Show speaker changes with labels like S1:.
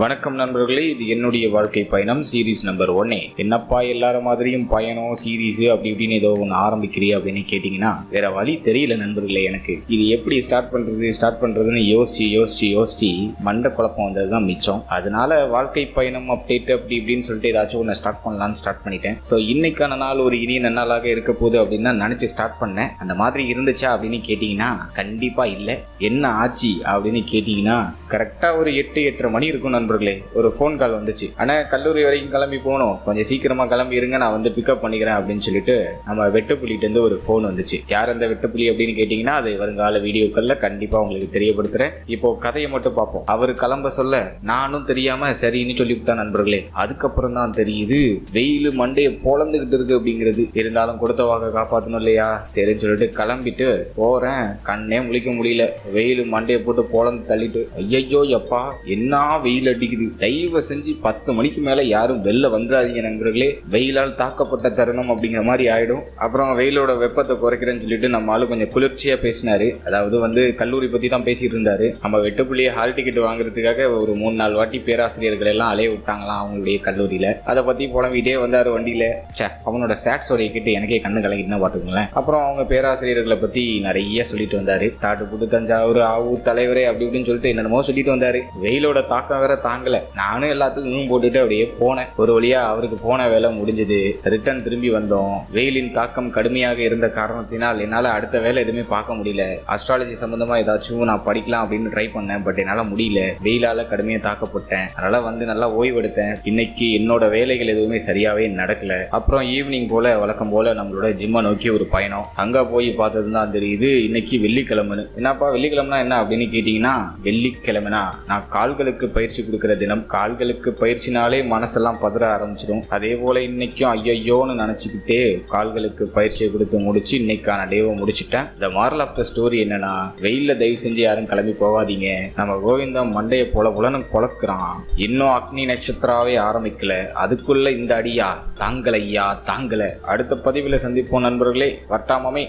S1: வணக்கம் நண்பர்களே, இது என்னுடைய வாழ்க்கை பயணம் சீரீஸ் நம்பர் 1. என்னப்பா எல்லாரும் மாதிரியும் பயணம் சீரீஸ் அப்படி இப்படின்னு ஏதோ ஒன்று ஆரம்பிக்கிறியா அப்படின்னு கேட்டிங்கன்னா வேற வழி தெரியல நண்பர்களே. எனக்கு இது எப்படி ஸ்டார்ட் பண்றதுன்னு யோசிச்சு மண்டை குழப்பம் வந்தது தான் மிச்சம். அதனால வாழ்க்கை பயணம் அப்டேட் அப்படி இப்படின்னு சொல்லிட்டு ஏதாச்சும் ஒன்று ஸ்டார்ட் பண்ணலான்னு ஸ்டார்ட் பண்ணிட்டேன். ஸோ இன்னைக்கான நாள் ஒரு இனிய நன்னாளாக இருக்க போகுது அப்படின்னு தான் நினைச்சு ஸ்டார்ட் பண்ணேன். அந்த மாதிரி இருந்துச்சா அப்படின்னு கேட்டிங்கன்னா கண்டிப்பா இல்லை. என்ன ஆச்சு அப்படின்னு கேட்டிங்கன்னா கரெக்டாக ஒரு 8-8:30 மணி இருக்கும் நண்பர்களே. ஒரு ஃபோன் கால் வந்துச்சு. ஆனால் கல்லூரி வரைக்கும் கிளம்பி போகணும், கொஞ்சம் சீக்கிரமா கிளம்பி இருங்க, நான் வந்து பிக்கப் பண்ணிக்கிறேன் அப்படின்னு சொல்லிட்டு நம்ம வெட்டுப்புலிட்டு இருந்து ஒரு ஃபோன் வந்துச்சு. யார் அந்த வெட்டுப்புலி அப்படின்னு கேட்டீங்கன்னா அது வருங்கால வீடியோக்கள்ல கண்டிப்பா உங்களுக்கு தெரியப்படுத்துறேன். இப்போ கதையை மட்டும் பார்ப்போம். அவர் கிளம்ப சொல்ல நானும் தெரியாம சரின்னு சொல்லிவிட்டேன் நண்பர்களே. அதுக்கப்புறம் தான் தெரியுது வெயில் மண்டையை பொழந்துகிட்டு இருக்கு அப்படிங்கிறது. இருந்தாலும் கொடுத்த வாக்க காப்பாற்றணும் இல்லையா, சரின்னு சொல்லிட்டு கிளம்பிட்டு போறேன். கண்ணே முழிக்க முடியல, வெயில் மண்டையை போட்டு பொழந்து தள்ளிட்டு. ஐயோ எப்பா என்ன வெயில் அடிக்குது, தயவு செஞ்சு 10 மணிக்கு மேல யாரும் வெளில வந்துடாதீங்க நண்பர்களே, வெயிலால் தாக்கப்பட்ட தருணம் அப்படிங்கிற மாதிரி ஆயிடும். அப்புறம் வெயிலோட வெப்பத்தை குறைக்கிறேன்னு சொல்லிட்டு நம்ம ஆளு கொஞ்சம் குளிர்ச்சியா பேசினாரு. அதாவது வந்து கல்லூரி பத்தி தான் பேசிட்டு இருந்தாரு. நம்ம வெட்டுப்புள்ளிய ஹால் டிக்கெட் வாங்குறதுக்காக ஒரு 3-4 வாட்டி பேராசிரியர்கள் எல்லாம் அலைய விட்டாங்களாம் அவங்களுடைய கல்லூரியில. அதை பத்தி புலம்பிட்டே வந்தாரு வண்டியில. அவனோட சாட்ஸோடைய கிட்ட எனக்கே கண்ணு கலங்கிட்டு பாத்துக்கோங்களேன். அப்புறம் அவங்க பேராசிரியர்களை பத்தி நிறைய சொல்லிட்டு வந்தாரு. தாட்டு புட்டு தஞ்சாவூர் ஆவூர் தலைவரே அப்படி இப்படின்னு சொல்லிட்டு என்னென்னமோ சொல்லிட்டு வந்தாரு. வெயிலோட தாக்கம் வேற தாங்கல. நானும் எல்லாத்துக்கும் போட்டுட்டு அப்படியே போனேன். ஒரு வழியா அவருக்கு போன வேலை முடிஞ்சது. ரிட்டர்ன் திரும்பி வந்தோம். வெயிலின் தாக்கம் கடுமையாக இருந்த காரணத்தினால் என்னால அடுத்த வேலை எதுவுமே பார்க்க முடியல. அஸ்ட்ராலஜி சம்பந்தமா ஏதாச்சும் நான் படிக்கலாம் அப்படின்னு ட்ரை பண்ணேன். பட் என்னால முடியல, வெயிலால கடுமையா தாக்கப்பட்டேன். அதனால வந்து நல்லா ஓய்வெடுத்தேன். இன்னைக்கு என்னோட வேலைகள் எதுவுமே சரியாவே நடக்கல. அப்புறம் ஈவினிங் போல வழக்கம் போல நம்மளோட ஜிம்மை நோக்கி ஒரு பயணம். அங்க போய் பார்த்தது தான் தெரியுது இன்னைக்கு வெள்ளிக்கிழமைன்னு. என்னப்பா வெள்ளிக்கிழமைனா என்ன அப்படின்னு கேட்டீங்கன்னா, வெள்ளிக்கிழமைனா நான் கால்களுக்கு பயிற்சி கொடுக்கிற தினம். கால்களுக்கு பயிற்சினாலே மனசெல்லாம் பதற ஆரம்பிச்சிடும். அதே போல இன்னைக்கும் ஐயோன்னு நினைச்சுக்கிட்டே கால்களுக்கு பயிற்சியை கொடுத்து முடிச்சு இன்னைக்கான டேவை முடிச்சுட்டேன். இந்த மாரல் ஆஃப் த ஸ்டோரி என்னன்னா, வெயில்ல தயவு செஞ்சு யாரும் கிளம்பி போகாதீங்க. நம்ம கோவிந்தா மண்டைய புலன்னு பொழக்கிறான். இன்னும் அக்னி நட்சத்திராவே ஆரம்பிக்கல, அதுக்குள்ள இந்த அடியா தாங்கல ஐயா தாங்கல. அடுத்த பதிவுல சந்திப்போம் நண்பர்களே. வட்டாமமே.